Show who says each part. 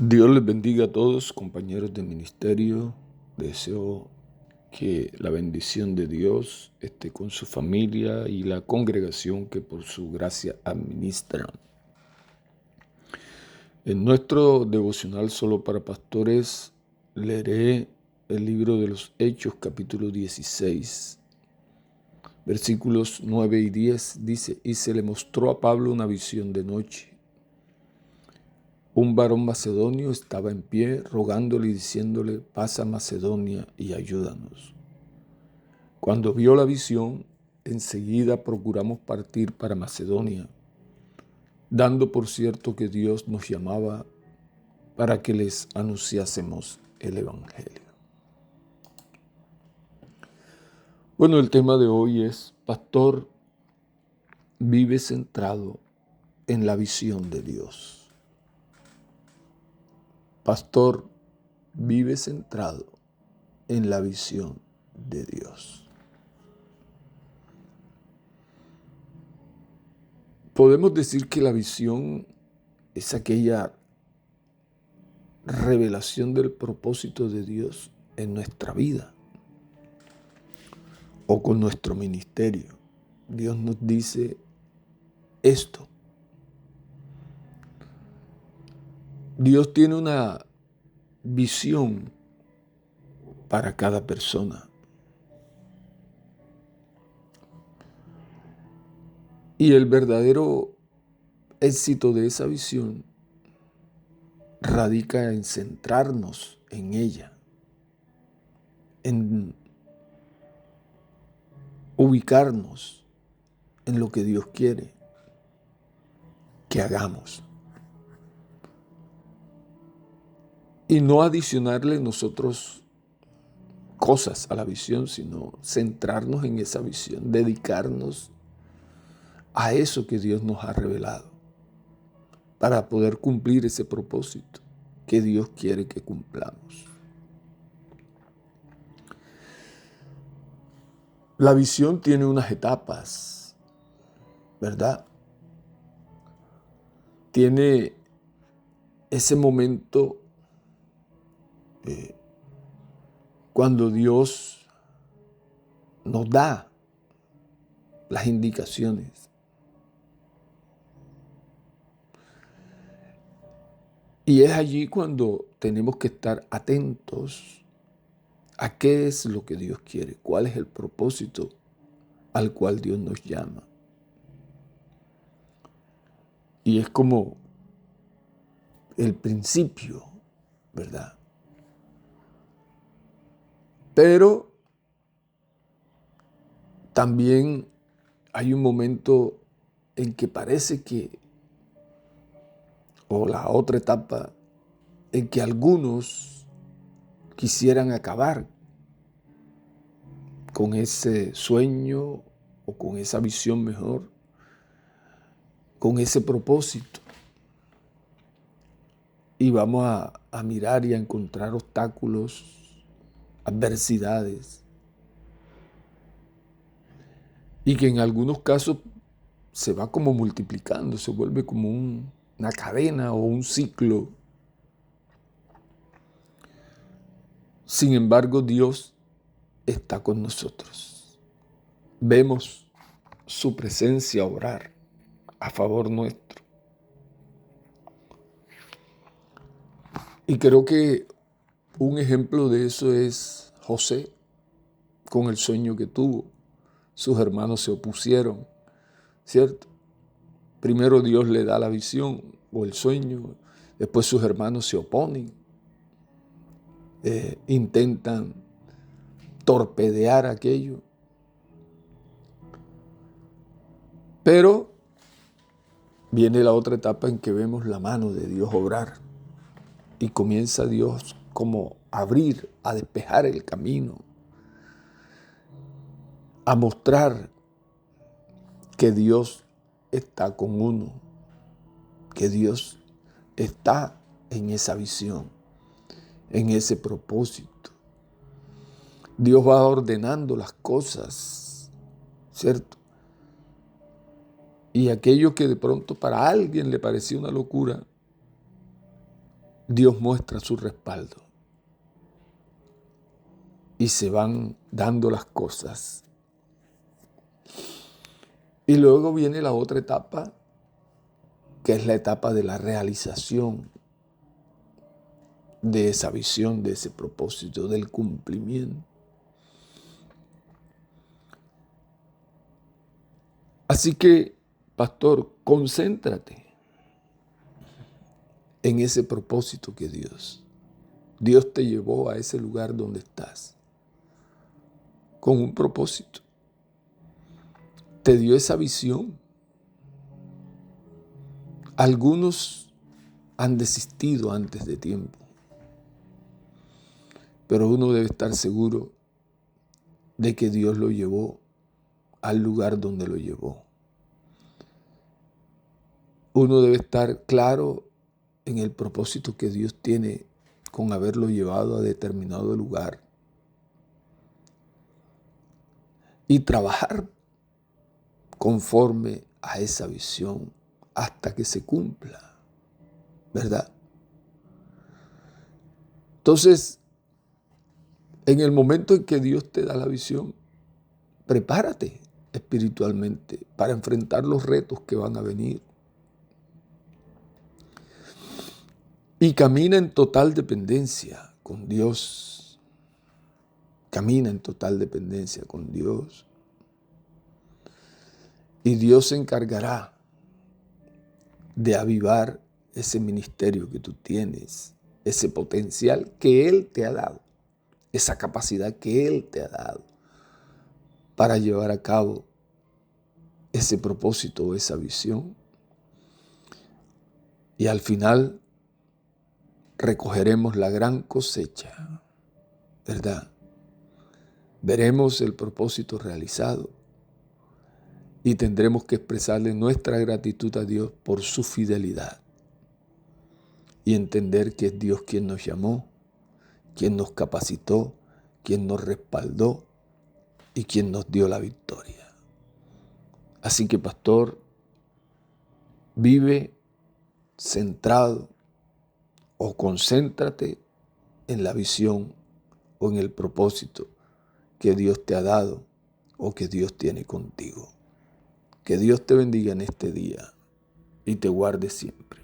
Speaker 1: Dios les bendiga a todos, compañeros de ministerio. Deseo que la bendición de Dios esté con su familia y la congregación que por su gracia administran. En nuestro devocional solo para pastores leeré el libro de los Hechos, capítulo 16, versículos 9 y 10. Dice: y se le mostró a Pablo una visión de noche. Un varón macedonio estaba en pie, rogándole y diciéndole: pasa a Macedonia y ayúdanos. Cuando vio la visión, enseguida procuramos partir para Macedonia, dando por cierto que Dios nos llamaba para que les anunciásemos el Evangelio. Bueno, el tema de hoy es: pastor, vive centrado en la visión de Dios. Pastor, vive centrado en la visión de Dios. Podemos decir que la visión es aquella revelación del propósito de Dios en nuestra vida o con nuestro ministerio. Dios nos dice esto. Dios tiene una visión para cada persona. Y el verdadero éxito de esa visión radica en centrarnos en ella, en ubicarnos en lo que Dios quiere que hagamos. Y no adicionarle nosotros cosas a la visión, sino centrarnos en esa visión, dedicarnos a eso que Dios nos ha revelado para poder cumplir ese propósito que Dios quiere que cumplamos. La visión tiene unas etapas, ¿verdad? Tiene ese momento cuando Dios nos da las indicaciones. Y es allí cuando tenemos que estar atentos a qué es lo que Dios quiere, cuál es el propósito al cual Dios nos llama. Y es como el principio, ¿verdad? Pero también hay un momento en que parece que, o la otra etapa, en que algunos quisieran acabar con ese sueño o con esa visión mejor, con ese propósito. Y vamos a mirar y a encontrar obstáculos, adversidades, y que en algunos casos se va como multiplicando, se vuelve como una cadena o un ciclo. Sin embargo, Dios está con nosotros. Vemos su presencia obrar a favor nuestro. Y creo que un ejemplo de eso es José, con el sueño que tuvo. Sus hermanos se opusieron, ¿cierto? Primero Dios le da la visión o el sueño, después sus hermanos se oponen, intentan torpedear aquello. Pero viene la otra etapa en que vemos la mano de Dios obrar y comienza Dios como a abrir, a despejar el camino, a mostrar que Dios está con uno, que Dios está en esa visión, en ese propósito. Dios va ordenando las cosas, ¿cierto? Y aquello que de pronto para alguien le parecía una locura, Dios muestra su respaldo y se van dando las cosas. Y luego viene la otra etapa, que es la etapa de la realización de esa visión, de ese propósito, del cumplimiento. Así que, pastor, concéntrate en ese propósito que Dios te llevó a ese lugar donde estás, con un propósito. Te dio esa visión. Algunos han desistido antes de tiempo, pero uno debe estar seguro de que Dios lo llevó al lugar donde lo llevó. Uno debe estar claro en el propósito que Dios tiene con haberlo llevado a determinado lugar y trabajar conforme a esa visión hasta que se cumpla, ¿verdad? Entonces, en el momento en que Dios te da la visión, prepárate espiritualmente para enfrentar los retos que van a venir. Y camina en total dependencia con Dios. Camina en total dependencia con Dios. Y Dios se encargará de avivar ese ministerio que tú tienes, ese potencial que Él te ha dado, esa capacidad que Él te ha dado para llevar a cabo ese propósito o esa visión. Y al final recogeremos la gran cosecha, ¿verdad? Veremos el propósito realizado y tendremos que expresarle nuestra gratitud a Dios por su fidelidad y entender que es Dios quien nos llamó, quien nos capacitó, quien nos respaldó y quien nos dio la victoria. Así que, pastor, vive centrado o concéntrate en la visión o en el propósito que Dios te ha dado o que Dios tiene contigo. Que Dios te bendiga en este día y te guarde siempre.